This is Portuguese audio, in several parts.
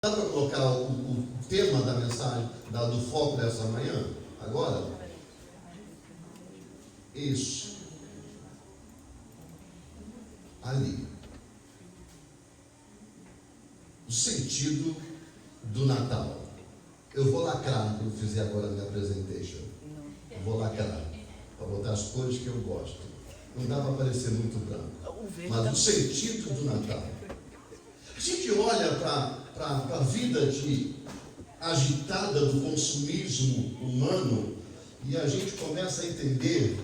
Dá para colocar o tema da mensagem, do foco dessa manhã? Agora? Isso. Ali. O sentido do Natal. Eu vou lacrar quando fizer agora a minha presentation. Eu vou lacrar. Para botar as cores que eu gosto. Não dá para parecer muito branco. Mas o sentido do Natal. A gente olha para a vida agitada do consumismo humano e a gente começa a entender.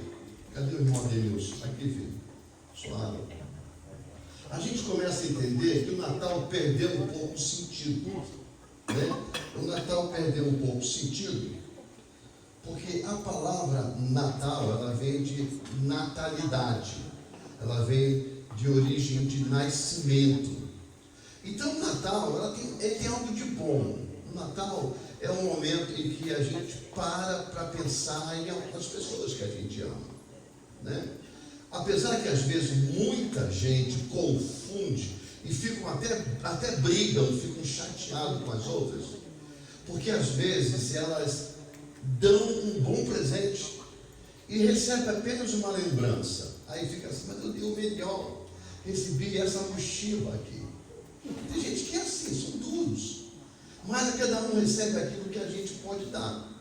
Cadê o irmão Adenilson? Aqui, filho. Suave. A gente começa a entender que o Natal perdeu um pouco o sentido. Né? O Natal perdeu um pouco o sentido, porque a palavra Natal, ela vem de natalidade, ela vem de origem de nascimento. Então o Natal, ele tem algo de bom. O Natal é um momento em que a gente para pensar em algumas pessoas que a gente ama, né? Apesar que às vezes muita gente confunde e ficam até brigam, ficam chateados com as outras, porque às vezes elas dão um bom presente e recebem apenas uma lembrança. Aí fica assim, mas eu dei o melhor, recebi essa mochila aqui. Tem gente que é assim, são duros, mas cada um recebe aquilo que a gente pode dar,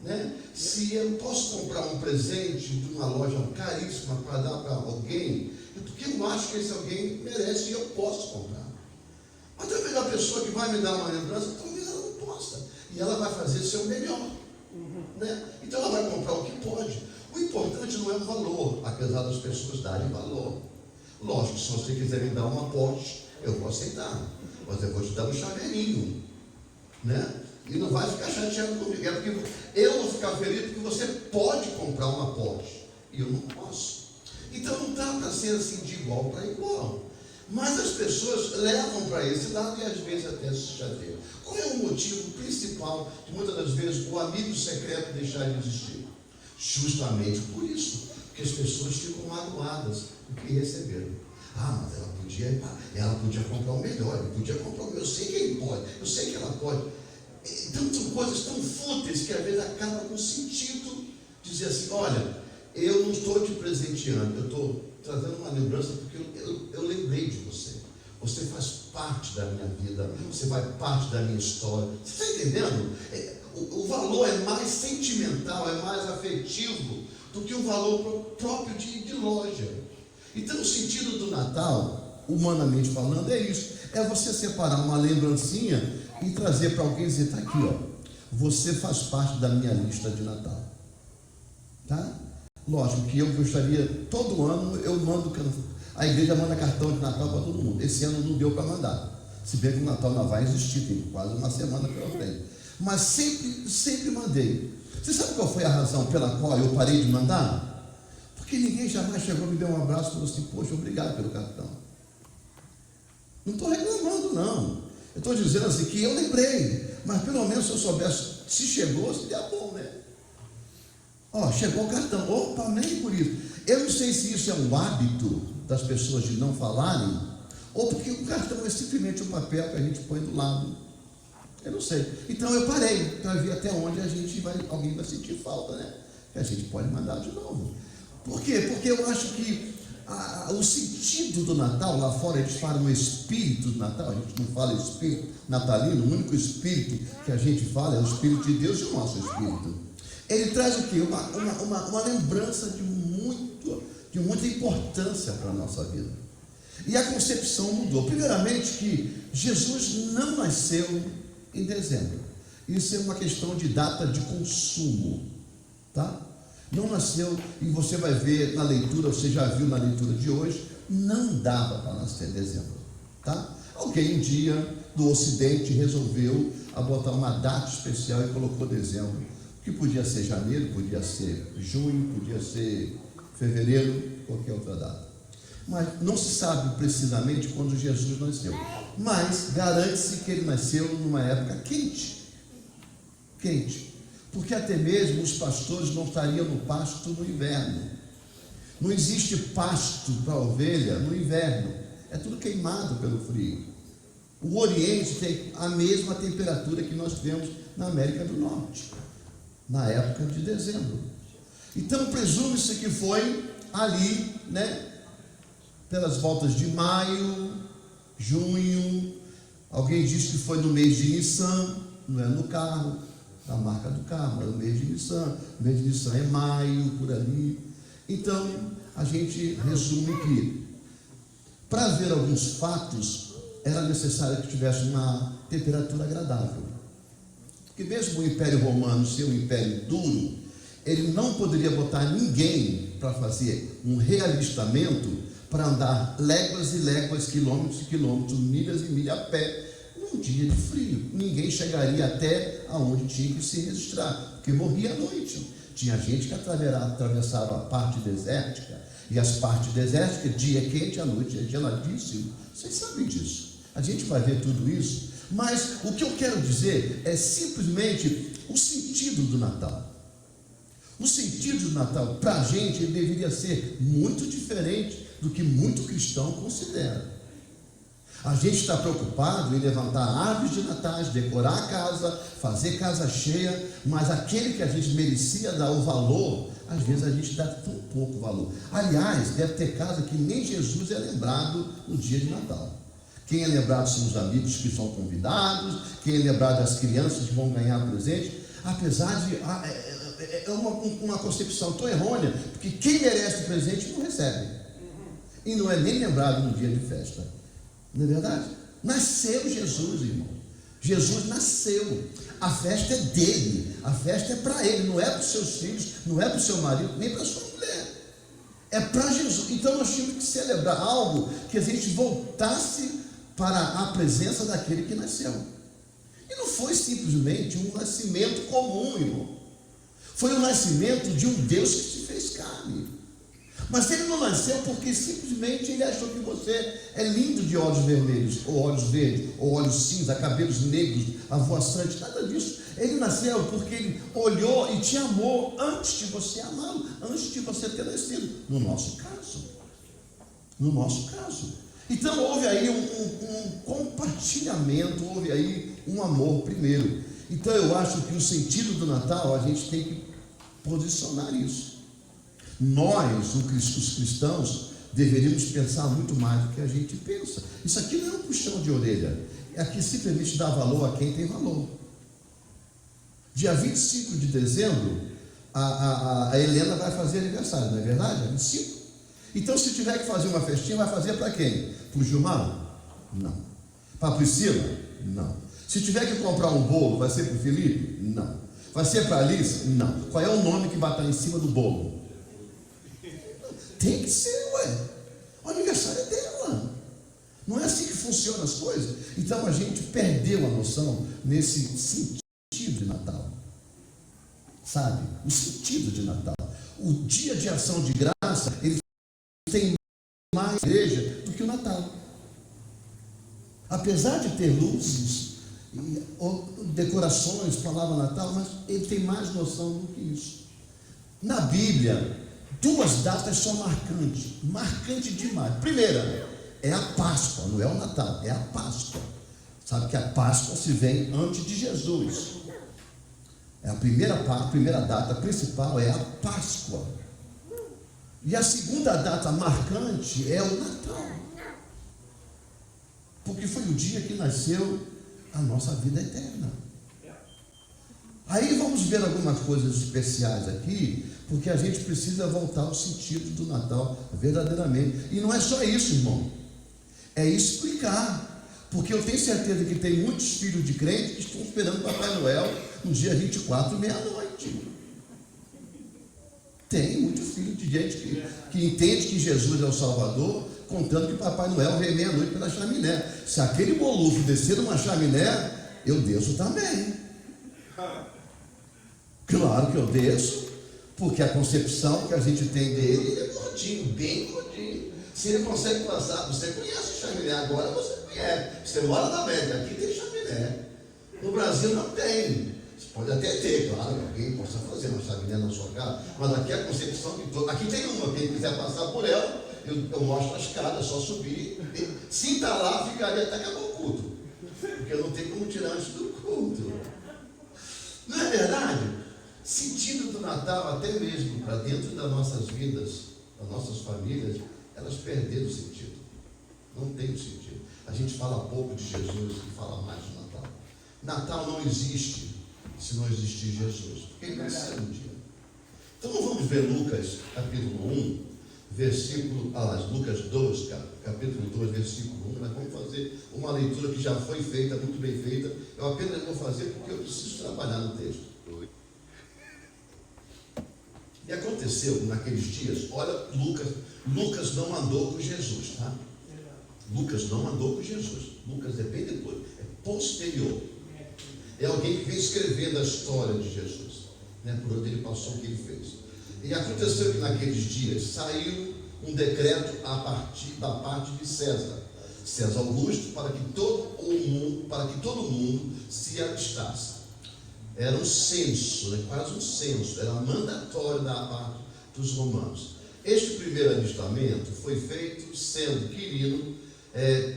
né? Se eu posso comprar um presente de uma loja caríssima para dar para alguém, porque eu acho que esse alguém merece e eu posso comprar. Mas talvez a pessoa que vai me dar uma lembrança, talvez ela não possa, e ela vai fazer o seu melhor, né? Então ela vai comprar o que pode. O importante não é o valor, apesar das pessoas darem valor. Lógico, se você quiser me dar uma Porsche, eu vou aceitar, mas eu vou te dar um chaveirinho, né? E não vai ficar chateado comigo, é porque eu vou ficar feliz porque você pode comprar uma Porsche e eu não posso. Então não dá para ser assim de igual para igual. Mas as pessoas levam para esse lado e às vezes até se chateiam. Qual é o motivo principal de muitas das vezes o amigo secreto deixar de existir? Justamente por isso, porque as pessoas ficam magoadas do que receberam. Ah, mas ela podia comprar o melhor, ele podia comprar o melhor. Eu sei que ele pode, eu sei que ela pode. Então são coisas tão fúteis que às vezes acaba com sentido dizer assim, olha, eu não estou te presenteando, eu estou trazendo uma lembrança porque eu lembrei de você. Você faz parte da minha vida, você faz parte da minha história. Você está entendendo? O valor é mais sentimental, é mais afetivo do que o valor próprio de loja. Então o sentido do Natal, humanamente falando, é isso. É você separar uma lembrancinha e trazer para alguém e dizer, está aqui, ó, você faz parte da minha lista de Natal. Tá? Lógico que eu gostaria, todo ano eu mando, a igreja manda cartão de Natal para todo mundo. Esse ano não deu para mandar, se bem que o Natal não vai existir, tem quase uma semana pela frente. Mas sempre mandei. Você sabe qual foi a razão pela qual eu parei de mandar? Porque ninguém jamais chegou, me deu um abraço e falou assim, poxa, obrigado pelo cartão. Não estou reclamando, não. Eu estou dizendo assim que eu lembrei, mas pelo menos se eu soubesse, se chegou, seria bom, né? Ó, chegou o cartão, opa, nem por isso. Eu não sei se isso é um hábito das pessoas de não falarem, ou porque o cartão é simplesmente um papel que a gente põe do lado. Eu não sei. Então eu parei, para ver até onde alguém vai sentir falta, né? Que a gente pode mandar de novo. Por quê? Porque eu acho que o sentido do Natal, lá fora eles falam no espírito do Natal, a gente não fala espírito natalino, o único espírito que a gente fala é o Espírito de Deus e o nosso espírito. Ele traz o quê? Uma lembrança de muita importância para a nossa vida. E a concepção mudou. Primeiramente que Jesus não nasceu em dezembro. Isso é uma questão de data de consumo, tá? Não nasceu, e você vai ver na leitura, você já viu na leitura de hoje, não dava para nascer em dezembro, tá? Alguém um dia do Ocidente resolveu botar uma data especial e colocou dezembro, que podia ser janeiro, podia ser junho, podia ser fevereiro, qualquer outra data. Mas não se sabe precisamente quando Jesus nasceu, mas garante-se que ele nasceu numa época quente, porque até mesmo os pastores não estariam no pasto no inverno. Não existe pasto para ovelha no inverno, é tudo queimado pelo frio. O Oriente tem a mesma temperatura que nós temos na América do Norte, na época de dezembro. Então presume-se que foi ali, né, pelas voltas de maio, junho. Alguém diz que foi no mês de Nissan, não é no carro, da marca do carro, mas no mês de Nissan. O mês de Nissan é maio, por ali. Então a gente resume que, para ver alguns fatos, era necessário que tivesse uma temperatura agradável. Porque mesmo o Império Romano ser um império duro, ele não poderia botar ninguém para fazer um realistamento para andar léguas e léguas, quilômetros e quilômetros, milhas e milhas a pé, num dia de frio. Ninguém chegaria até aonde tinha que se registrar, porque morria à noite. Tinha gente que atravessava a parte desértica, e as partes desérticas, dia é quente, à noite é geladíssimo. Vocês sabem disso. A gente vai ver tudo isso, mas o que eu quero dizer é simplesmente o sentido do Natal. O sentido do Natal, para a gente, ele deveria ser muito diferente do que muito cristão considera. A gente está preocupado em levantar árvores de natais, decorar a casa, fazer casa cheia, mas aquele que a gente merecia dar o valor, às vezes a gente dá tão pouco valor. Aliás, deve ter casa que nem Jesus é lembrado no dia de Natal. Quem é lembrado são os amigos que são convidados, quem é lembrado as crianças que vão ganhar presente, apesar de é uma concepção tão errônea, porque quem merece o presente não recebe, e não é nem lembrado no dia de festa. Não é verdade? Nasceu Jesus, irmão. Jesus nasceu. A festa é dele, a festa é para ele, não é para os seus filhos, não é para o seu marido, nem para a sua mulher. É para Jesus. Então nós tínhamos que celebrar algo que a gente voltasse para a presença daquele que nasceu. E não foi simplesmente um nascimento comum, irmão. Foi o nascimento de um Deus que se fez carne. Mas ele não nasceu porque simplesmente ele achou que você é lindo de olhos vermelhos, ou olhos verdes, ou olhos cinza, cabelos negros, avoaçantes, nada disso. Ele nasceu porque ele olhou e te amou antes de você amá-lo, antes de você ter nascido. No nosso caso. No nosso caso. Então houve aí um compartilhamento, houve aí um amor primeiro. Então eu acho que o sentido do Natal, a gente tem que posicionar isso. Nós, os cristãos, deveríamos pensar muito mais do que a gente pensa. Isso aqui não é um puxão de orelha, é aqui simplesmente dar valor a quem tem valor. Dia 25 de dezembro, a Helena vai fazer aniversário, não é verdade? 25. Então, se tiver que fazer uma festinha, vai fazer para quem? Para o Gilmar? Não. Para a Priscila? Não. Se tiver que comprar um bolo, vai ser para o Felipe? Não. Vai ser para a Alice? Não. Qual é o nome que vai estar em cima do bolo? Tem que ser, ué. O aniversário é dela. Não é assim que funcionam as coisas. Então a gente perdeu a noção nesse sentido de Natal. Sabe? O sentido de Natal. O dia de ação de graça, ele tem mais igreja do que o Natal. Apesar de ter luzes, decorações, palavra Natal, mas ele tem mais noção do que isso. Na Bíblia, duas datas são marcantes, marcante demais. Primeira, é a Páscoa, não é o Natal, é a Páscoa. Sabe que a Páscoa se vem antes de Jesus. É a primeira data principal é a Páscoa. E a segunda data marcante é o Natal. Porque foi o dia que nasceu a nossa vida eterna. Aí vamos ver algumas coisas especiais aqui, porque a gente precisa voltar ao sentido do Natal verdadeiramente. E não é só isso, irmão. É explicar. Porque eu tenho certeza que tem muitos filhos de crentes que estão esperando o Papai Noel no dia 24, meia-noite. Tem muito filho de gente que entende que Jesus é o Salvador, contando que Papai Noel vem meia-noite pela chaminé. Se aquele bolufo descer numa chaminé, eu desço também. Claro que eu desço, porque a concepção que a gente tem dele é gordinho, bem gordinho. Se ele consegue passar, você conhece chaminé, agora você conhece. Você mora na América, aqui tem chaminé. No Brasil não tem. Você pode até ter, claro, que alguém possa fazer uma chaminé na sua casa, mas aqui é a concepção de todo. Aqui tem uma, quem quiser passar por ela, eu mostro a escada, é só subir. Se está lá, ficaria até acabar o culto. porque não tem como tirar antes do culto. Não é verdade? Sentido do Natal, até mesmo para dentro das nossas vidas, das nossas famílias, elas perderam o sentido. Não tem sentido. A gente fala pouco de Jesus e fala mais do Natal. Natal não existe se não existir Jesus, porque ele nasceu um dia. Então vamos ver Lucas capítulo 1, Lucas 2, capítulo 2, versículo 1. Nós vamos fazer uma leitura que já foi feita, muito bem feita. Eu apenas vou fazer porque eu preciso trabalhar no texto. E aconteceu naqueles dias, olha, Lucas não andou com Jesus, tá? Lucas não andou com Jesus. Lucas é bem depois, é posterior. É alguém que vem escrevendo a história de Jesus, né, por onde ele passou, o que ele fez. E aconteceu que naqueles dias saiu um decreto a partir da parte de César Augusto, para que todo mundo se alistasse. Era um censo, né, quase um censo, era mandatório da parte dos romanos. Este primeiro alistamento foi feito sendo Quirino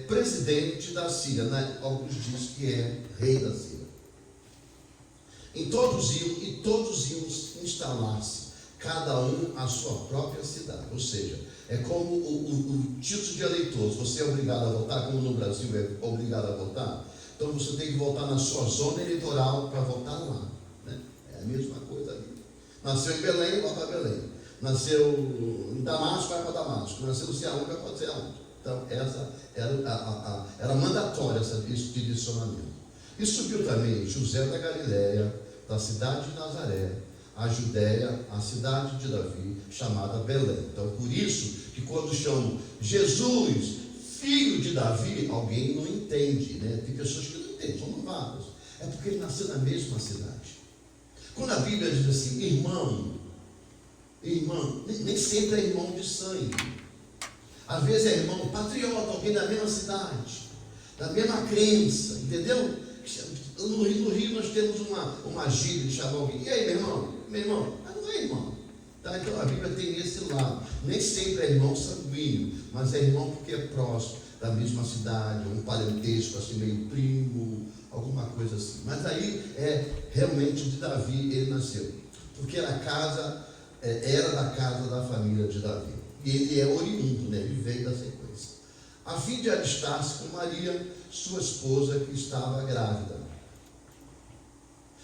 presidente da Síria, né? Alguns dizem que é rei da Síria. E todos iam instalar-se, cada um à sua própria cidade. Ou seja, é como o título de eleitor. Se você é obrigado a votar, como no Brasil é obrigado a votar, então você tem que votar na sua zona eleitoral para votar lá, né? É a mesma coisa ali. Nasceu em Belém, vai para Belém. Nasceu em Damasco, vai para Damasco. Nasceu no Ceará, vai para Ceará. Então essa era mandatória esse direcionamento. E subiu também José da Galiléia, da cidade de Nazaré, a Judéia, a cidade de Davi, chamada Belém. Então, por isso que quando chamam Jesus, filho de Davi, alguém não entende, né? Tem pessoas que não entendem, são novatas. É porque ele nasceu na mesma cidade. Quando a Bíblia diz assim, irmão, nem sempre é irmão de sangue. Às vezes é irmão patriota, alguém da mesma cidade, da mesma crença, entendeu? No Rio nós temos uma gíria de chamar alguém. E aí, meu irmão? Meu irmão? Mas não é irmão. Tá? Então a Bíblia tem esse lado. Nem sempre é irmão sanguíneo, mas é irmão porque é próximo, da mesma cidade, um parentesco assim, meio primo, alguma coisa assim. Mas aí realmente de Davi ele nasceu. Porque era da casa da família de Davi. E ele é oriundo, né? Ele veio da sequência. A fim de alistar-se com Maria, sua esposa, que estava grávida.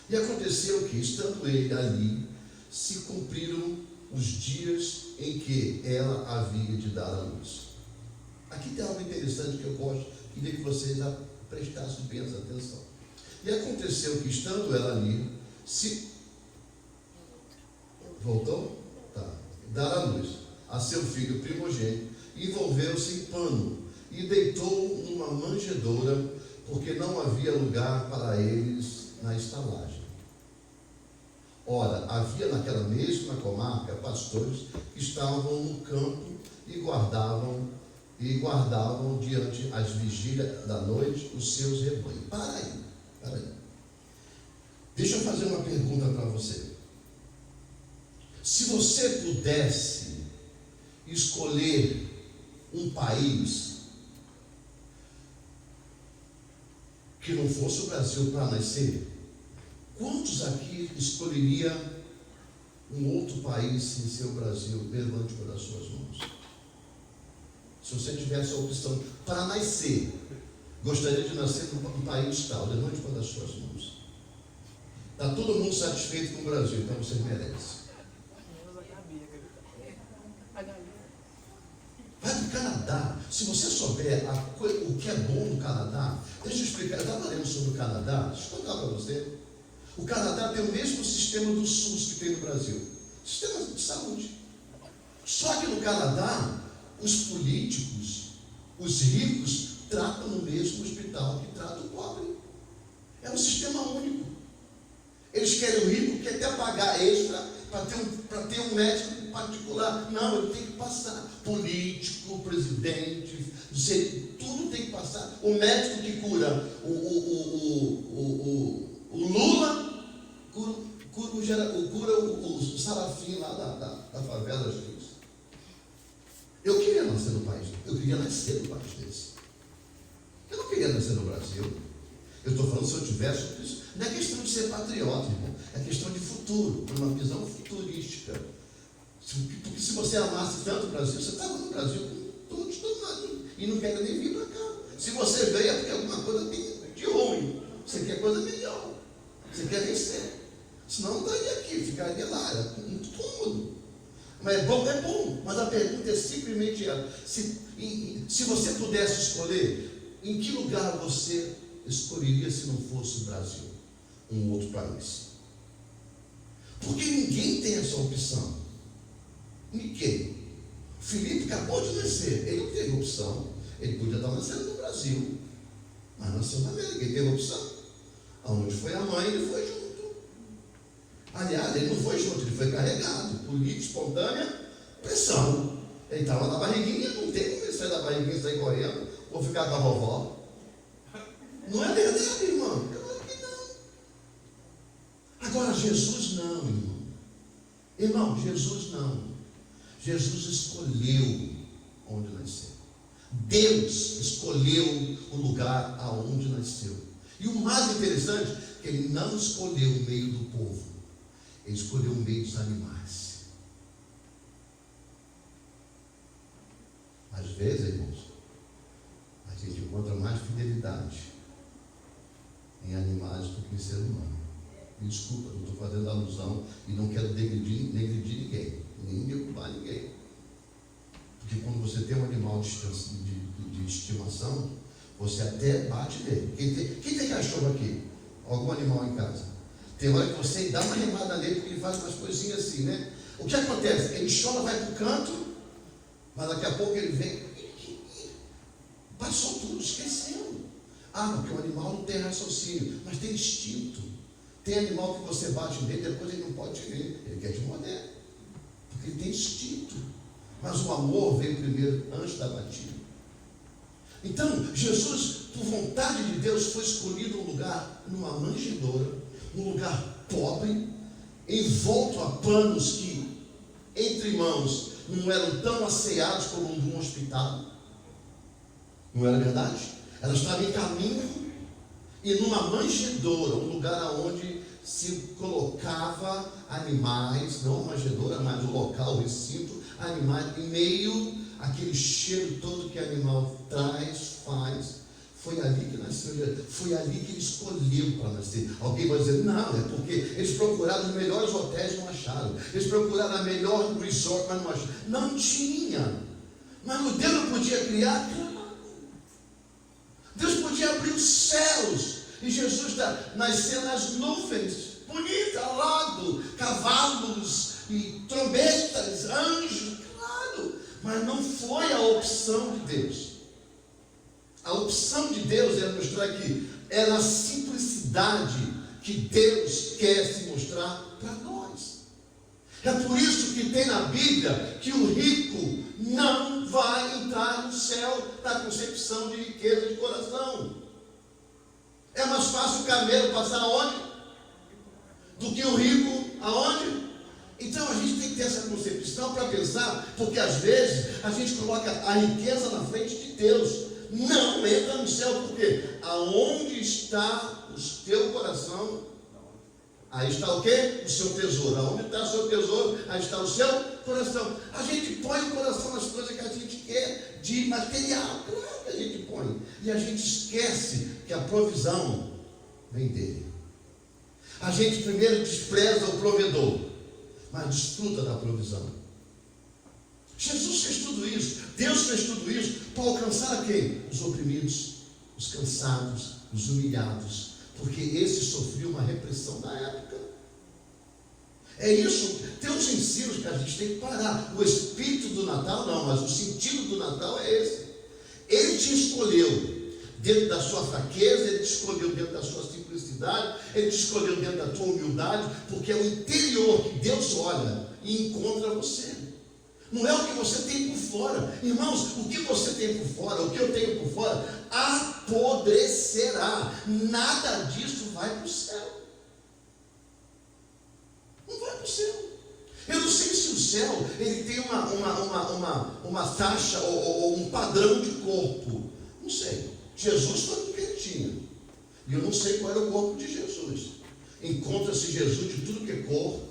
E aconteceu que, estando ele ali, se cumpriram os dias em que ela havia de dar à luz. Aqui tem algo interessante que eu gosto, queria que vocês prestassem bem essa atenção. E aconteceu que, estando ela ali, voltou? Tá. Dar à luz a seu filho primogênito, envolveu-se em pano e deitou numa manjedoura, porque não havia lugar para eles na estalagem. Ora, havia naquela mesma comarca pastores que estavam no campo e guardavam diante as vigílias da noite os seus rebanhos. Para aí. Deixa eu fazer uma pergunta para você. Se você pudesse escolher um país que não fosse o Brasil para nascer, quantos aqui escolheria um outro país sem ser o Brasil? Levante uma das suas mãos. Se você tivesse a opção para nascer, gostaria de nascer num país tal, levante uma das suas mãos. Está todo mundo satisfeito com o Brasil, então você merece. Vai para o Canadá. Se você souber o que é bom no Canadá, deixa eu explicar. Eu estava lendo sobre o Canadá, deixa eu contar para você. O Canadá tem o mesmo sistema do SUS que tem no Brasil, sistema de saúde. Só que no Canadá, os políticos, os ricos, tratam no mesmo hospital que trata o pobre. É um sistema único. Eles querem o rico que até pagar extra para ter um médico particular. Não, ele tem que passar. Político, presidente, tudo tem que passar. O médico que cura o Lula, cura o Sarafim lá da favela das Rios. Eu queria nascer no país. Eu queria nascer no país desse. Eu não queria nascer no Brasil. quando se eu tivesse, não é questão de ser patriota, irmão, é questão de futuro, uma visão futurística. Porque se você amasse tanto o Brasil, você estava no Brasil com todos e não quer nem vir para cá. Se você veio é porque alguma coisa tem de ruim, você quer coisa melhor, você quer vencer. Senão não estaria aqui, ficaria lá, era muito cômodo. Mas é bom, mas a pergunta é simplesmente ela. Se você pudesse escolher, em que lugar você escolheria se não fosse o Brasil? Um outro país? Porque ninguém tem essa opção. Ninguém. Felipe acabou de nascer, ele não teve opção. Ele podia estar nascendo no Brasil, mas nasceu na América, ele teve opção. Aonde foi a mãe, ele foi junto. Aliás, ele não foi junto, ele foi carregado por livre, espontânea pressão. Ele estava na barriguinha, não tem como ele sair da barriguinha e sair correndo, ou ficar com a vovó. Não é verdade, irmão? Claro que não. Agora, Jesus não, irmão. Irmão, Jesus não. Jesus escolheu onde nasceu. Deus escolheu o lugar aonde nasceu. E o mais interessante é que ele não escolheu o meio do povo. Ele escolheu o meio dos animais. Às vezes, irmãos, a gente encontra mais fidelidade em animais do que em ser humano. Me desculpa, não estou fazendo alusão e não quero negredir ninguém, nem derrubar ninguém. Porque quando você tem um animal de estimação, você até bate nele. Quem tem cachorro aqui? Algum animal em casa? Tem hora que você dá uma remada nele porque ele faz umas coisinhas assim, né? O que acontece? Ele chora, vai para o canto, mas daqui a pouco ele vem. Passou tudo, esqueceu. Porque o animal não tem raciocínio, mas tem instinto. Tem animal que você bate nele, depois ele não pode te ver, ele quer te morder. Porque ele tem instinto. Mas o amor veio primeiro, antes da batida. Então, Jesus, por vontade de Deus, foi escolhido um lugar numa manjedoura, um lugar pobre, envolto a panos que, entre mãos, não eram tão asseados como um hospital. Não era verdade? Ela estava em caminho e numa manjedoura, um lugar onde se colocava animais, não a manjedoura, mas o local, o recinto, animais, em meio àquele cheiro todo que animal traz, faz. Foi ali que nasceu, foi ali que ele escolheu para nascer. Alguém vai dizer, não, é porque eles procuraram os melhores hotéis e não acharam. Eles procuraram a melhor resort, mas não acharam. Não tinha. Mas Deus não podia criar. Deus podia abrir os céus. E Jesus nasceu nas nuvens. Bonito, alado, cavalos e trombetas, anjos, claro. Mas não foi a opção de Deus. A opção de Deus é mostrar que é na simplicidade que Deus quer se mostrar para nós. É por isso que tem na Bíblia que o rico não vai entrar no céu da concepção de riqueza de coração. É mais fácil o camelo passar aonde? Do que o rico aonde? Então a gente tem que ter essa concepção para pensar, porque às vezes a gente coloca a riqueza na frente de Deus. Não entra no céu, porque aonde está o teu coração, aí está o quê? O seu tesouro. Aonde está o seu tesouro, aí está o seu coração. A gente põe o coração nas coisas que a gente quer, de material, claro que a gente põe. E a gente esquece que a provisão vem dele. A gente primeiro despreza o provedor, mas desfruta da provisão. Jesus fez tudo isso, Deus fez tudo isso para alcançar a quem? Os oprimidos, os cansados, os humilhados, porque esses sofriam uma repressão na época. É isso, tem uns ensinos que a gente tem que parar. O espírito do Natal não, mas o sentido do Natal é esse. Ele te escolheu dentro da sua fraqueza, ele te escolheu dentro da sua simplicidade, ele te escolheu dentro da tua humildade, porque é o interior que Deus olha e encontra você. Não é o que você tem por fora. Irmãos, o que você tem por fora, o que eu tenho por fora, apodrecerá. Nada disso vai para o céu. Não vai para o céu. Eu não sei se o céu ele tem uma taxa ou um padrão de corpo. Não sei. Jesus foi o que ele tinha. E eu não sei qual era o corpo de Jesus. Encontra-se Jesus de tudo que é cor,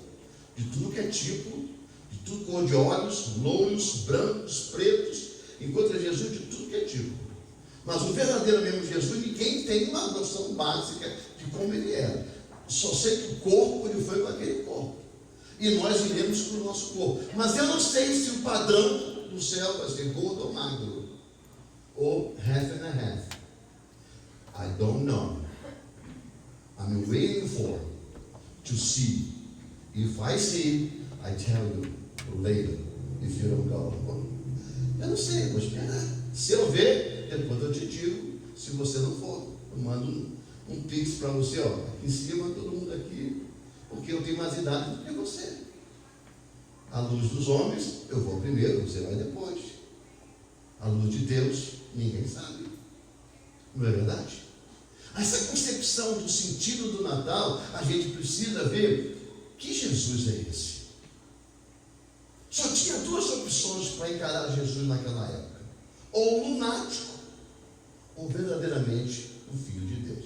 de tudo que é tipo, de tudo cor de olhos, louros, brancos, pretos. Encontra Jesus de tudo que é tipo. Mas o verdadeiro mesmo Jesus, ninguém tem uma noção básica de como ele era. Só sei que o corpo, ele foi com aquele corpo. E nós iremos para o nosso corpo. Mas eu não sei se o padrão do céu vai ser gordo ou magro. Ou half and a half. I don't know. I'm waiting for to see. If I see, I tell you later. If you don't go. Eu não sei, vou esperar. Se eu ver, depois eu te digo. Se você não for, eu mando um pix para você, ó. Aqui em cima, todo mundo aqui. Porque eu tenho mais idade do que você. A luz dos homens, eu vou primeiro, você vai depois. A luz de Deus, ninguém sabe. Não é verdade? Essa concepção do sentido do Natal, a gente precisa ver que Jesus é esse. Só tinha duas opções para encarar Jesus naquela época. Ou lunático, ou verdadeiramente o Filho de Deus.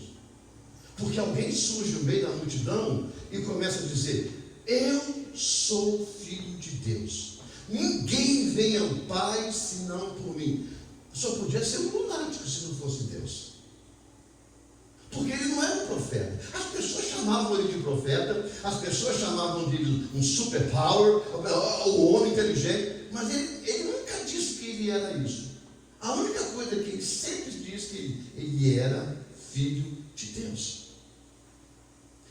Porque alguém surge no meio da multidão e começa a dizer: eu sou Filho de Deus. Ninguém vem ao Pai senão por mim. Só podia ser um lunático se não fosse Deus. Porque ele não era um profeta. As pessoas chamavam ele de profeta, as pessoas chamavam de um superpower, o homem inteligente, mas ele nunca disse que ele era isso. A única coisa que ele sempre disse que ele era Filho de Deus.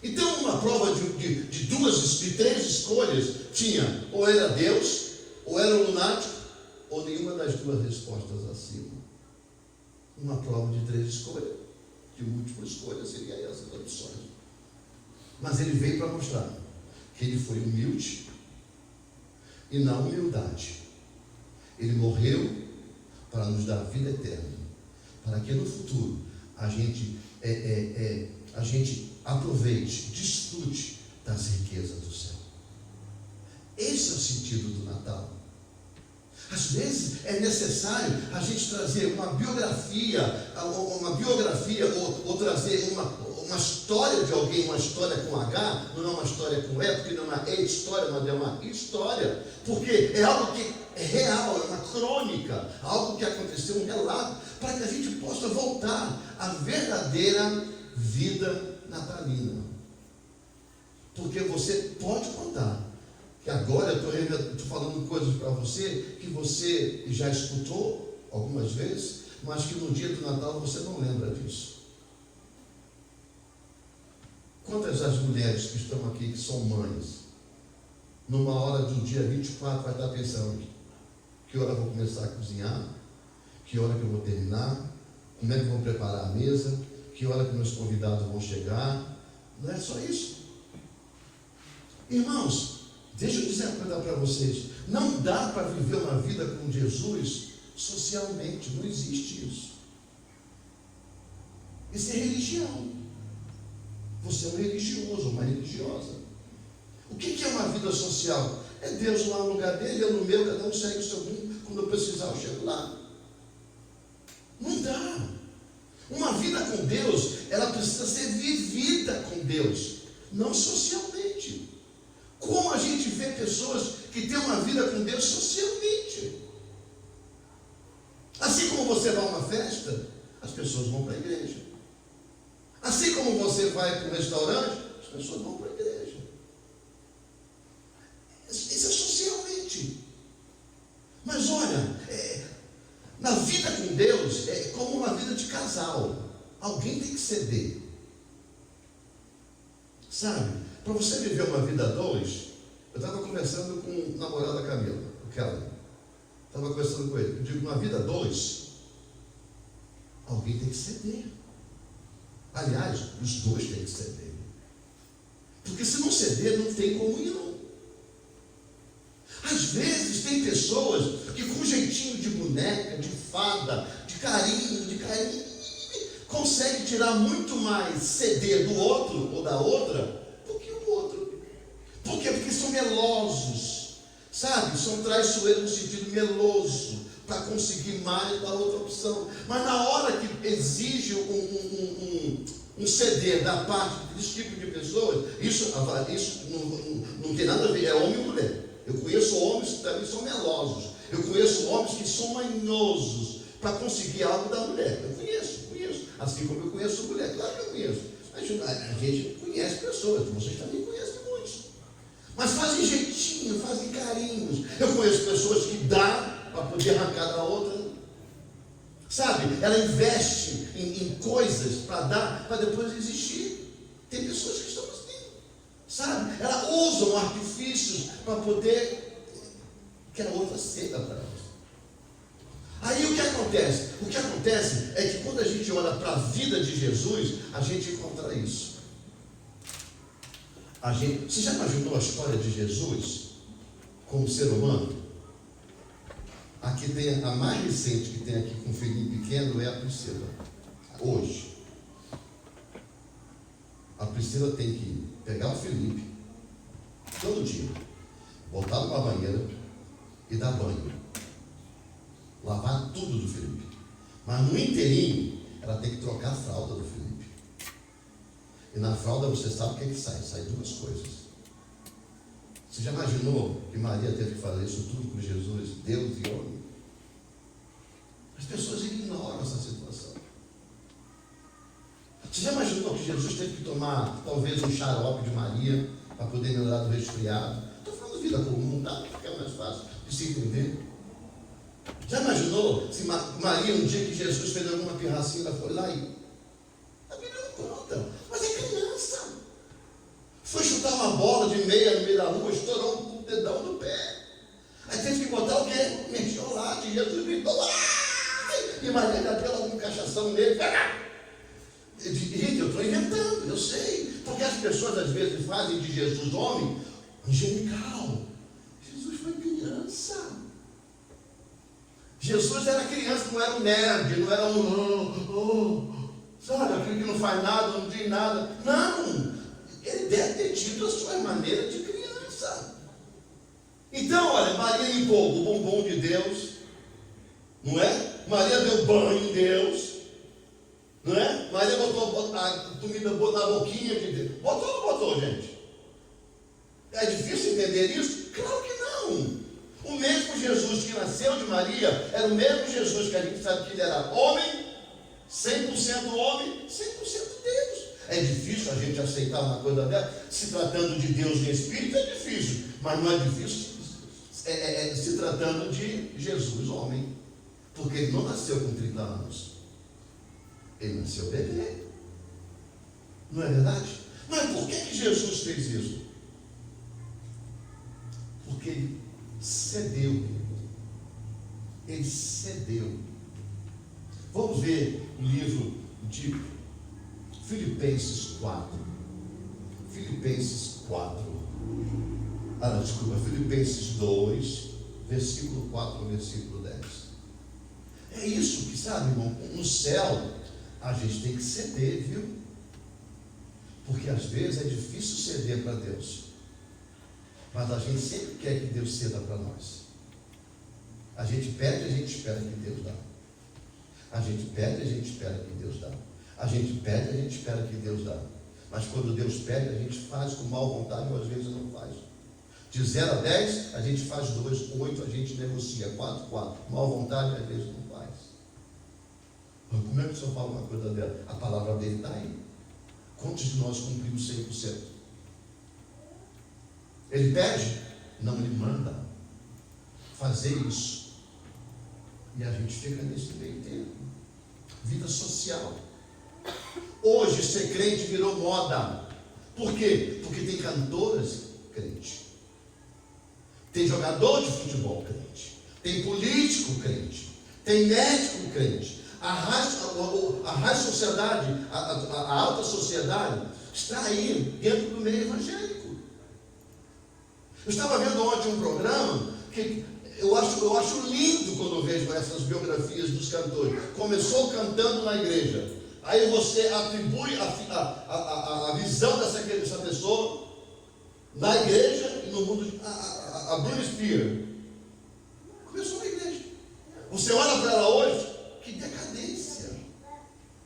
Então, uma prova de três escolhas tinha: ou era Deus, ou era lunático, ou nenhuma das duas respostas acima. Uma prova de três escolhas. De múltipla escolha seria essas opções. Mas ele veio para mostrar que ele foi humilde e na humildade ele morreu para nos dar vida eterna, para que no futuro a gente aproveite, desfrute das riquezas do céu. Esse é o sentido do Natal. Às vezes é necessário a gente trazer uma biografia ou trazer uma história de alguém, uma história com H, não é uma história com E, porque não é uma história, mas é uma história, porque é algo que é real, é uma crônica, algo que aconteceu, um relato, para que a gente possa voltar à verdadeira vida natalina. Porque você pode contar que agora eu estou falando coisas para você que você já escutou algumas vezes, mas que no dia do Natal você não lembra disso. Quantas das mulheres que estão aqui, que são mães, numa hora do dia 24 vai estar pensando: que hora eu vou começar a cozinhar, que hora que eu vou terminar, como é que eu vou preparar a mesa, que hora que meus convidados vão chegar? Não é só isso. Irmãos, deixa eu dizer uma coisa para vocês: não dá para viver uma vida com Jesus socialmente, não existe isso. Isso é religião. Você é um religioso, uma religiosa. O que é uma vida social? É Deus lá no lugar dele, eu no meu, cada um segue o seu rumo, quando eu precisar eu chego lá. Não dá. Uma vida com Deus, ela precisa ser vivida com Deus, não socialmente. Como a gente vê pessoas que têm uma vida com Deus socialmente? Assim como você vai a uma festa, as pessoas vão para a igreja. Assim como você vai para um restaurante, as pessoas vão para a igreja. Isso é socialmente. Mas olha, na vida com Deus é como uma vida de casal. Alguém tem que ceder. Sabe? Para você viver uma vida a dois, eu estava conversando com o namorado da Camila, o Kelly. Estava conversando com ele. Eu digo: uma vida a dois, alguém tem que ceder. Aliás, os dois têm que ceder. Porque se não ceder, não tem comunhão. Às vezes tem pessoas que com jeitinho de boneca, de fada, de carinho, conseguem tirar muito mais ceder do outro ou da outra do que o outro. Por quê? Porque são melosos, sabe? São traiçoeiros no sentido meloso, para conseguir mais da outra opção. Mas na hora que exige um CD da parte desse tipo de pessoas, isso não tem nada a ver, é homem e mulher. Eu conheço homens que também são melosos. Eu conheço homens que são manhosos para conseguir algo da mulher. Eu conheço. Assim como eu conheço mulher, claro que eu conheço. A gente conhece pessoas, vocês também conhecem muitos. Mas fazem jeitinho, fazem carinhos. Eu conheço pessoas que dão para poder arrancar da outra. Sabe? Ela investe em coisas para dar, para depois existir. Tem pessoas que estão assim. Sabe? Ela usa artifícios para poder que a outra ceda para ela. Aí o que acontece? O que acontece é que quando a gente olha para a vida de Jesus, a gente encontra isso. Você já imaginou a história de Jesus como ser humano? Aqui tem a mais recente que tem aqui com o filhinho pequeno é a Priscila. Hoje. A Priscila tem que pegar o Felipe todo dia, botar numa banheira e dar banho. Lavar tudo do Felipe. Mas no inteirinho, ela tem que trocar a fralda do Felipe. E na fralda você sabe o que é que sai? Sai duas coisas. Você já imaginou que Maria teve que fazer isso tudo com Jesus, Deus e homem? As pessoas ignoram essa situação. Você já imaginou que Jesus teve que tomar talvez um xarope de Maria para poder melhorar do resfriado? Estou falando de vida comum, tá? Porque é mais fácil de se entender. Já imaginou se Maria, um dia que Jesus fez alguma pirracinha, ela foi lá e a Bíblia não conta, mas é criança. Foi chutar uma bola de meia no meio da rua, estourou o dedão do pé. Aí teve que botar o quê? Mertiolate. Jesus gritou, ai! E Maria já deu alguma cachação nele. Gente, eu estou inventando, eu sei. Porque as pessoas às vezes fazem de Jesus homem angelical. Jesus foi criança. Jesus era criança, não era um nerd, não era sabe, aquele que não faz nada, não diz nada. Não, ele deve ter tido a sua maneira de criança. Então, olha, Maria limpou o bombom de Deus, não é? Maria deu banho em Deus, não é? Maria botou a comida na boquinha de Deus. Botou ou não botou, gente? É difícil entender isso? Claro que não. O mesmo Jesus que nasceu de Maria era o mesmo Jesus que a gente sabe que ele era homem, 100% homem, 100% Deus. É difícil a gente aceitar uma coisa dessa, se tratando de Deus em espírito, é difícil, mas não é difícil se tratando de Jesus, homem, porque ele não nasceu com 30 anos, ele nasceu bebê, não é verdade? Mas por que Jesus fez isso? Porque ele cedeu. Ele cedeu. Vamos ver o livro de Filipenses 4. Filipenses 4. Filipenses 2, versículo 4 ao versículo 10. É isso que, sabe, irmão, no céu a gente tem que ceder, viu? Porque às vezes é difícil ceder para Deus. Mas a gente sempre quer que Deus ceda para nós. A gente pede, a gente espera que Deus dá. A gente pede, a gente espera que Deus dá. A gente pede, a gente espera que Deus dá. Mas quando Deus pede, a gente faz com má vontade ou às vezes não faz. De 0 a 10, a gente faz 2, 8 a gente negocia, 4, 4. Má vontade, às vezes não faz. Mas como é que o senhor fala uma coisa dela? A palavra dele está aí. Quantos de nós cumprimos 100%? Ele pede? Não, ele manda fazer isso. E a gente fica nesse meio tempo. Vida social. Hoje ser crente virou moda. Por quê? Porque tem cantoras crente, tem jogador de futebol crente, tem político crente, tem médico crente. A sociedade, a alta sociedade está aí dentro do meio evangélico. Eu estava vendo ontem um programa que eu acho lindo quando eu vejo essas biografias dos cantores. Começou cantando na igreja. Aí você atribui a visão dessa pessoa na igreja e no mundo. A Britney Spears começou na igreja. Você olha para ela hoje, que decadência.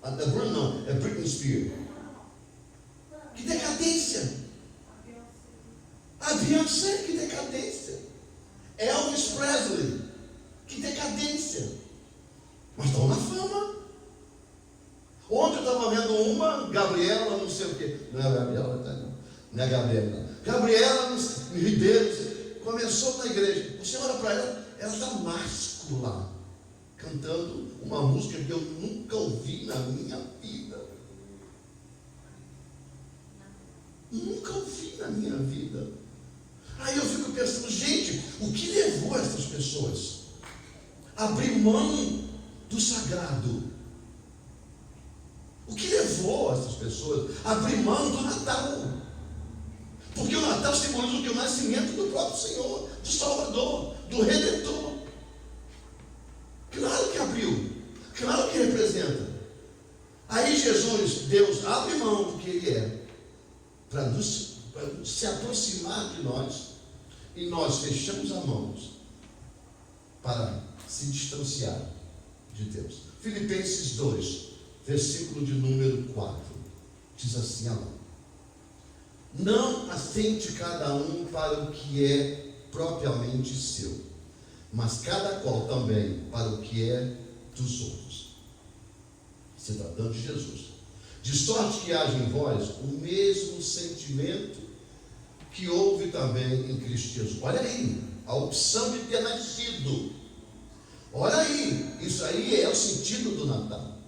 A Britney Spears. Que decadência! A Beyoncé, que decadência! Elvis Presley, que decadência! Mas estão na fama. Ontem eu estava vendo uma, Gabriela, não sei o quê. Não é a Gabriela, tá? Não é a Gabriela, não. Gabriela Ribeiro começou na igreja. Você olha para ela, ela está máscula, cantando uma música que eu nunca ouvi na minha vida. Nunca ouvi na minha vida. Aí eu fico pensando, gente, o que levou essas pessoas a abrir mão do sagrado? O que levou essas pessoas a abrir mão do Natal? Porque o Natal simboliza o que? O nascimento do próprio Senhor, do Salvador, do Redentor. Claro que abriu, claro que representa. Aí Jesus, Deus, abre mão do que Ele é, para se aproximar de nós, e nós fechamos as mãos para se distanciar de Deus. Filipenses 2, versículo de número 4, diz assim: não assente cada um para o que é propriamente seu, mas cada qual também para o que é dos outros. Se tratando de Jesus. De sorte que haja em vós o mesmo sentimento que houve também em Cristo Jesus. Olha aí, a opção de ter nascido. Olha aí, isso aí é o sentido do Natal.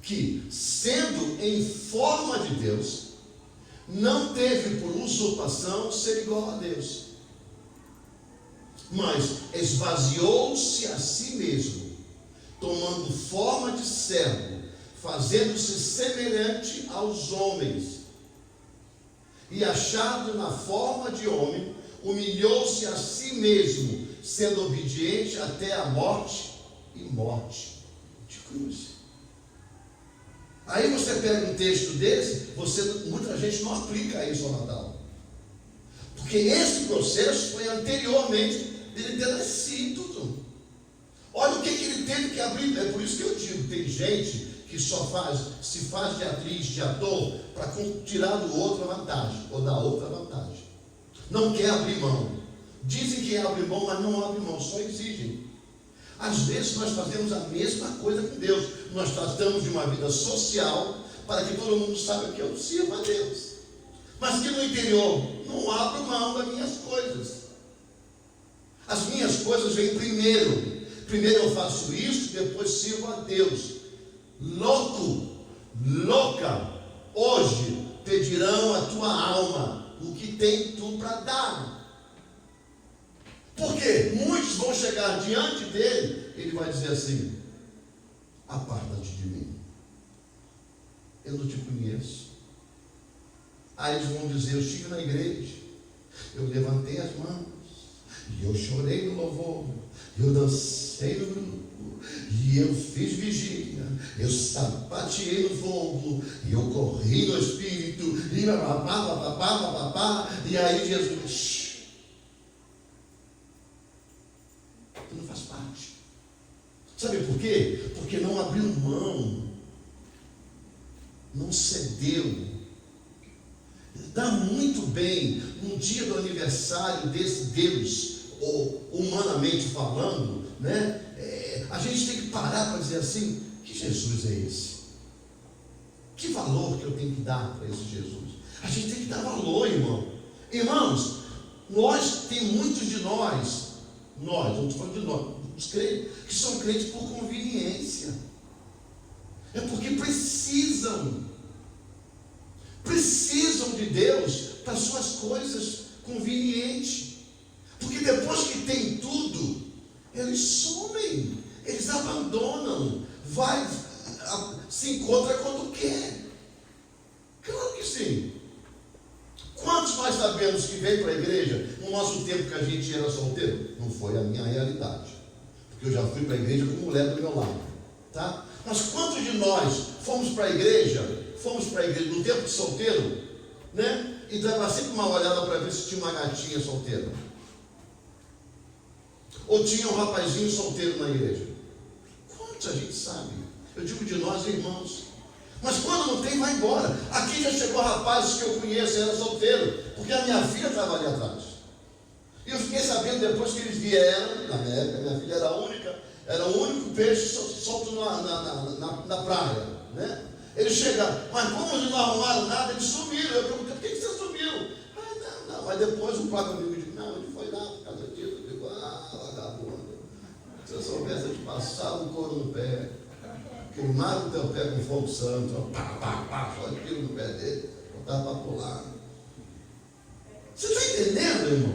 Que, sendo em forma de Deus, não teve por usurpação ser igual a Deus, mas esvaziou-se a si mesmo, tomando forma de servo, fazendo-se semelhante aos homens, e achado na forma de homem, humilhou-se a si mesmo, sendo obediente até a morte, e morte de cruz. Aí você pega um texto desse, muita gente não aplica isso ao Natal, porque esse processo foi anteriormente dele ter nascido. Olha o que ele teve que abrir. É por isso que eu digo, tem gente que só se faz de atriz, de ator, para tirar do outro a vantagem, ou da outra vantagem. Não quer abrir mão. Dizem que abre mão, mas não abre mão, só exigem. Às vezes nós fazemos a mesma coisa com Deus. Nós tratamos de uma vida social para que todo mundo saiba que eu sirvo a Deus, mas que no interior não abro mão das minhas coisas. As minhas coisas vêm primeiro. Primeiro eu faço isso, depois sirvo a Deus. Louco, louca, hoje pedirão a tua alma o que tem tu para dar. Porque muitos vão chegar diante dele, ele vai dizer assim: aparta-te de mim, eu não te conheço. Aí eles vão dizer: eu estive na igreja, eu levantei as mãos, e eu chorei no louvor, eu dancei no grupo, e eu fiz vigília, eu sapateei no fogo, e eu corri no Espírito, e e aí Jesus, tu não faz parte. Sabe por quê? Porque não abriu mão, não cedeu. Dá muito bem no dia do aniversário desse Deus, ou humanamente falando, né? A gente tem que parar para dizer assim: que Jesus é esse? Que valor que eu tenho que dar para esse Jesus? A gente tem que dar valor, irmão. Irmãos, tem muitos de nós, não estou falando de nós, os crentes, que são crentes por conveniência. É porque precisam de Deus para suas coisas convenientes. Porque depois que tem tudo, eles somem, eles abandonam, se encontra quando quer. Claro que sim. Quantos nós sabemos que veio para a igreja no nosso tempo que a gente era solteiro? Não foi a minha realidade, porque eu já fui para a igreja com mulher do meu lado, tá? Mas quantos de nós fomos para a igreja no tempo de solteiro, né? E dava sempre uma olhada para ver se tinha uma gatinha solteira, ou tinha um rapazinho solteiro na igreja. Quantos a gente sabe? Eu digo de nós, irmãos. Mas quando não tem, vai embora. Aqui já chegou rapazes que eu conheço, era solteiro, porque a minha filha estava ali atrás. E eu fiquei sabendo depois que eles vieram, na minha época, minha filha era o único peixe solto na praia, né? Eles chegaram, mas como eles não arrumaram nada, eles sumiram. Eu perguntei, por que você sumiu? Não. Mas depois o próprio amigo disse, não, ele foi lá por causa disso. Eu digo, vagabundo. Se eu soubesse, eu te passava um couro no pé. Queimaram o teu pé com fogo santo, só tiro no pé dele, botava para pular. Você está entendendo, irmão?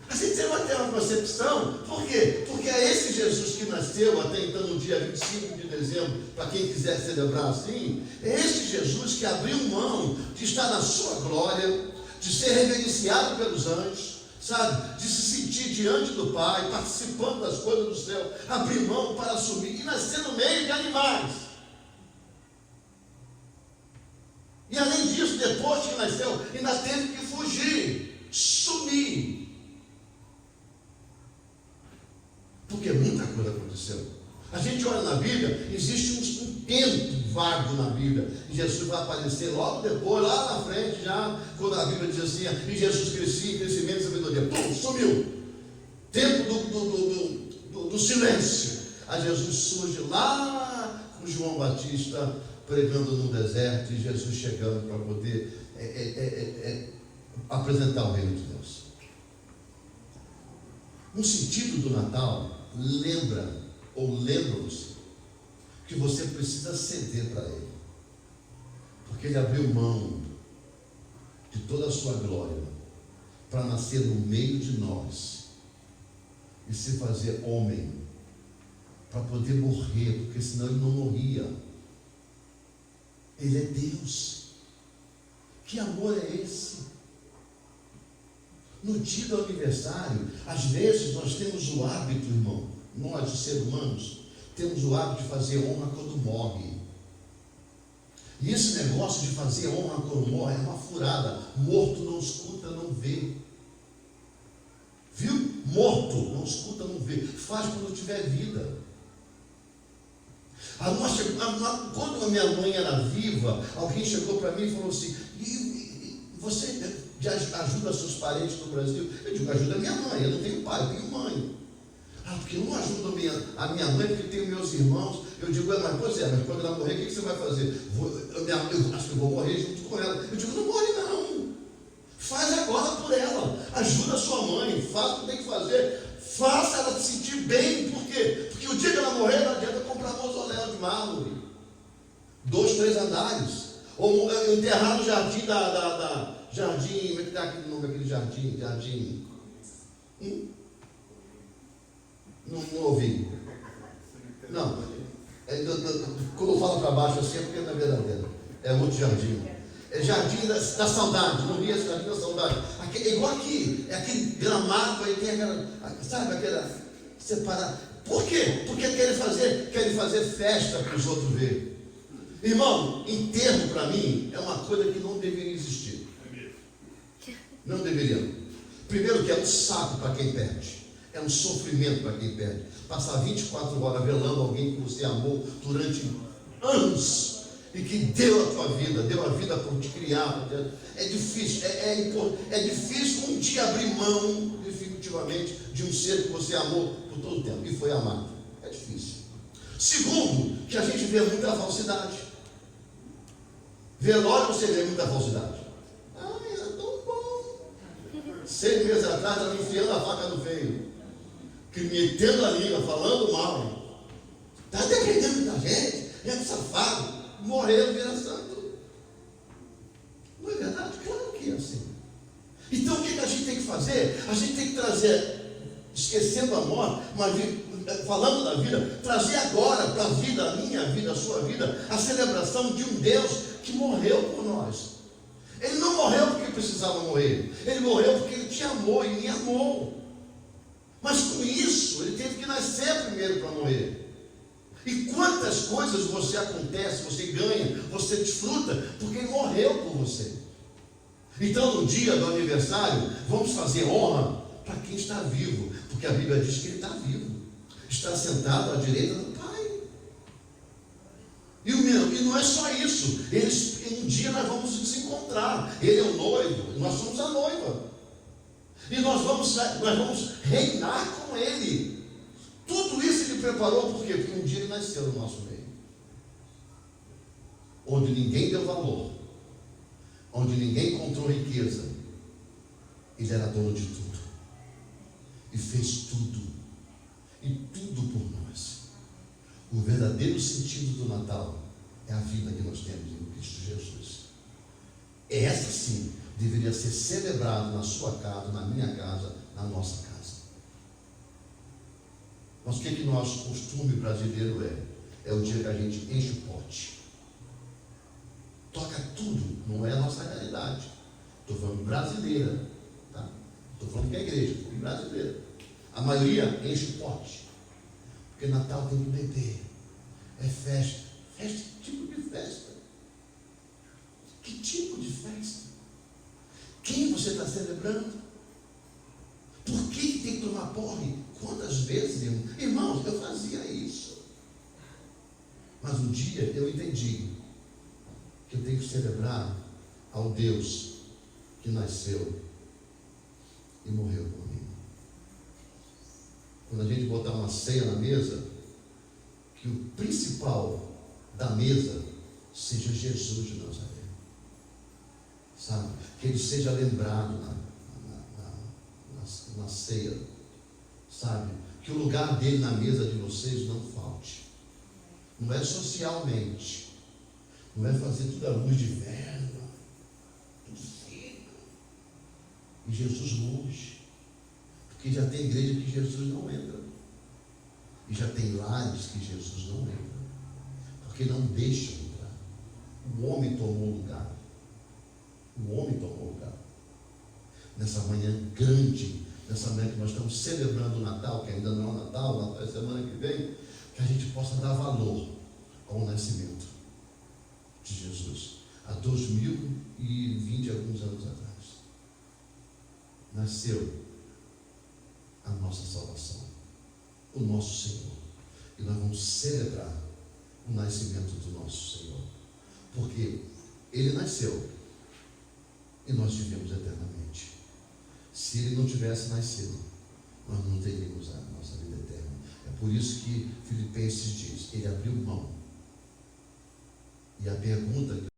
A gente tem que ter uma concepção, por quê? Porque é esse Jesus que nasceu até então no dia 25 de dezembro, para quem quiser celebrar assim, é esse Jesus que abriu mão de estar na sua glória, de ser reverenciado pelos anjos, sabe? De se sentir diante do Pai, participando das coisas do céu, abrir mão para assumir e nascer no meio de animais. E além disso, depois que nasceu, ainda teve que fugir, sumir. Porque muita coisa aconteceu. A gente olha na Bíblia, existe um tempo vago na Bíblia. E Jesus vai aparecer logo depois, lá na frente, já, quando a Bíblia diz assim, e Jesus crescia, crescimento e sabedoria. Pum, sumiu. Tempo do silêncio. Aí Jesus surge lá com João Batista pregando no deserto e Jesus chegando para poder apresentar o reino de Deus. No sentido do Natal, lembra-nos que você precisa ceder para Ele, porque Ele abriu mão de toda a sua glória para nascer no meio de nós e se fazer homem, para poder morrer, porque senão Ele não morria. Ele é Deus. Que amor é esse? No dia do aniversário, às vezes nós temos o hábito, irmão, nós, os seres humanos, temos o hábito de fazer honra quando morre. E esse negócio de fazer honra quando morre é uma furada. Morto não escuta, não vê. Viu? Morto não escuta, não vê. Faz quando tiver vida. Quando a minha mãe era viva, alguém chegou para mim e falou assim, você ajuda seus parentes no Brasil? Eu digo, ajuda a minha mãe, eu não tenho pai, eu tenho mãe. Porque eu não ajudo a minha mãe, porque tenho meus irmãos. Eu digo, mas quando ela morrer, o que você vai fazer? Eu acho que eu vou morrer junto com ela. Eu digo, não morre não. Faz agora por ela. Ajuda a sua mãe, faz o que tem que fazer. Faça ela se sentir bem. Por quê? Porque o dia que ela morrer, não adianta comprar mausoléu de mármore. 2, 3 andares. Ou enterrar no jardim jardim, como é que está aquele nome daquele jardim? Não ouvi. Não. Quando eu falo para baixo assim é porque não é verdadeiro. É muito jardim. É jardim da saudade. Não vi esse jardim da saudade. É igual aqui. É aquele gramado, aí tem aquela separada. Por quê? Porque querem fazer festa para os outros verem. Irmão, enterro para mim é uma coisa que não deveria existir. Não deveria. Primeiro que é um saco para quem perde. É um sofrimento para quem perde. Passar 24 horas velando alguém que você amou durante anos e que deu a tua vida, deu a vida por te criar. É difícil. É difícil um dia abrir mão definitivamente de um ser que você amou por todo o tempo e foi amado. É difícil. Segundo, que a gente vê muita falsidade. Velório você vê muita falsidade. Era tão bom. 6 meses atrás estava enfiando a faca no veio, que metendo a língua, falando mal. Está dependendo da gente, é um safado, morreu vira santo. Não é verdade? Claro que é assim. Então o que a gente tem que fazer? A gente tem que trazer, esquecendo a morte, mas falando da vida, trazer agora para a vida, a minha vida, a sua vida, a celebração de um Deus que morreu por nós. Ele não morreu porque precisava morrer. Ele morreu porque Ele te amou e me amou. Mas com isso, Ele teve que nascer primeiro para morrer. E quantas coisas você acontece, você ganha, você desfruta, porque Ele morreu por você. Então no dia do aniversário, vamos fazer honra para quem está vivo. Porque a Bíblia diz que Ele está vivo. Está sentado à direita do Pai. E não é só isso. Um dia nós vamos nos encontrar. Ele é o noivo, nós somos a noiva. E nós vamos reinar com Ele. Tudo isso Ele preparou por quê? Porque um dia Ele nasceu no nosso meio. Onde ninguém deu valor, onde ninguém encontrou riqueza, Ele era dono de tudo. E fez tudo. E tudo por nós. O verdadeiro sentido do Natal é a vida que nós temos em Cristo Jesus. Essa sim deveria ser celebrada na sua casa, na minha casa, na nossa casa. Mas o que nosso costume brasileiro é? É o dia que a gente enche o pote. Toca tudo, não é a nossa realidade. Estou falando brasileira, tá? Estou falando que é igreja, brasileira. A maioria enche o pote. Porque Natal tem que beber. É festa. Festa, que tipo de festa? Que tipo de festa? Quem você está celebrando? Por que tem que tomar porre? Quantas vezes, irmãos, eu fazia isso. Mas um dia eu entendi que eu tenho que celebrar ao Deus que nasceu e morreu por mim. Quando a gente botar uma ceia na mesa, que o principal da mesa seja Jesus de Nazaré. Sabe? Que Ele seja lembrado na ceia. Sabe? Que o lugar dele na mesa de vocês não falte. Não é socialmente. Não é fazer tudo à luz de vela. Tudo seco. E Jesus longe. Porque já tem igreja que Jesus não entra. E já tem lares que Jesus não entra. Porque não deixa entrar. O homem tomou lugar. O homem tomou lugar. Nessa manhã grande, nessa manhã que nós estamos celebrando o Natal, que ainda não é o Natal, o Natal é semana que vem, que a gente possa dar valor ao nascimento de Jesus. Há 2020 alguns anos atrás. Nasceu a nossa salvação, o nosso Senhor. E nós vamos celebrar o nascimento do nosso Senhor. Porque Ele nasceu e nós vivemos eternamente. Se Ele não tivesse nascido, nós não teríamos a nossa vida eterna. É por isso que Filipenses diz, Ele abriu mão. E a pergunta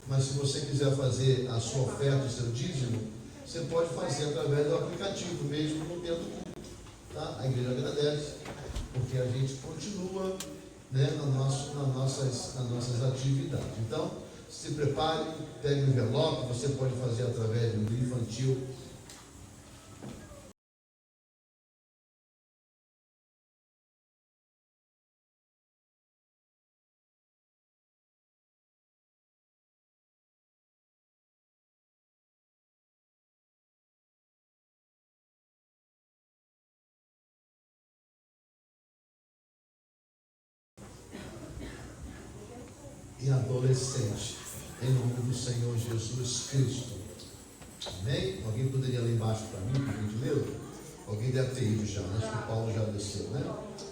Mas se você quiser fazer a sua oferta, o seu dízimo, você pode fazer através do aplicativo, mesmo no tempo do culto. Tá? A igreja agradece, porque a gente continua, né, nas nossas atividades. Então, se prepare, pegue o envelope, você pode fazer através do livro infantil. E adolescente, em nome do Senhor Jesus Cristo. Amém? Alguém poderia ler embaixo para mim, por gentileza? Alguém deve ter ido já, né? Acho que o Paulo já desceu, né?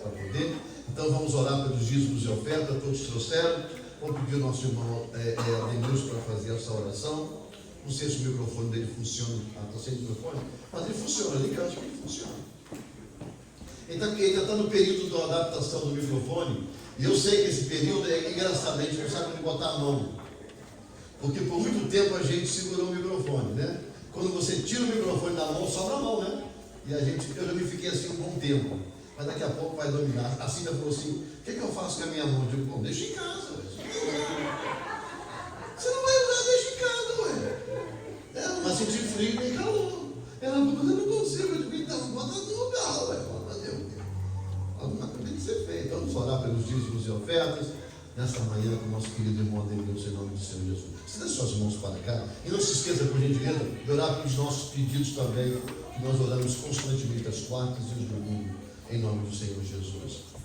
Para poder. Então vamos orar pelos dízimos e ofertas, todos trouxeram. Vamos pedir ao nosso irmão Denilson para fazer essa oração. Não sei se o microfone dele funciona. Está sem microfone? Mas ele funciona, ali que eu acho que ele funciona. Ele ainda está no período da adaptação do microfone. E eu sei que esse período é engraçadamente, não sabe onde botar a mão. Porque por muito tempo a gente segurou o microfone, né? Quando você tira o microfone da mão, sobra a mão, né? E eu já me fiquei assim um bom tempo. Mas daqui a pouco vai dominar. A Cíntia falou assim: o que eu faço com a minha mão? Eu digo: bom, deixa em casa. Você não vai usar, deixa em casa, ué. Não vai sentir frio nem calor. Ela falou: mas eu não consigo. Eu digo: então, bota no lugar, ué. Alguma coisa tem que ser feita. Vamos orar pelos dízimos e ofertas nessa manhã com o nosso querido irmão Deus, em nome do Senhor Jesus. Você dê suas mãos para cá e não se esqueça, por gentileza, de orar pelos nossos pedidos também, que nós oramos constantemente às quartas e aos domingos, em nome do Senhor Jesus.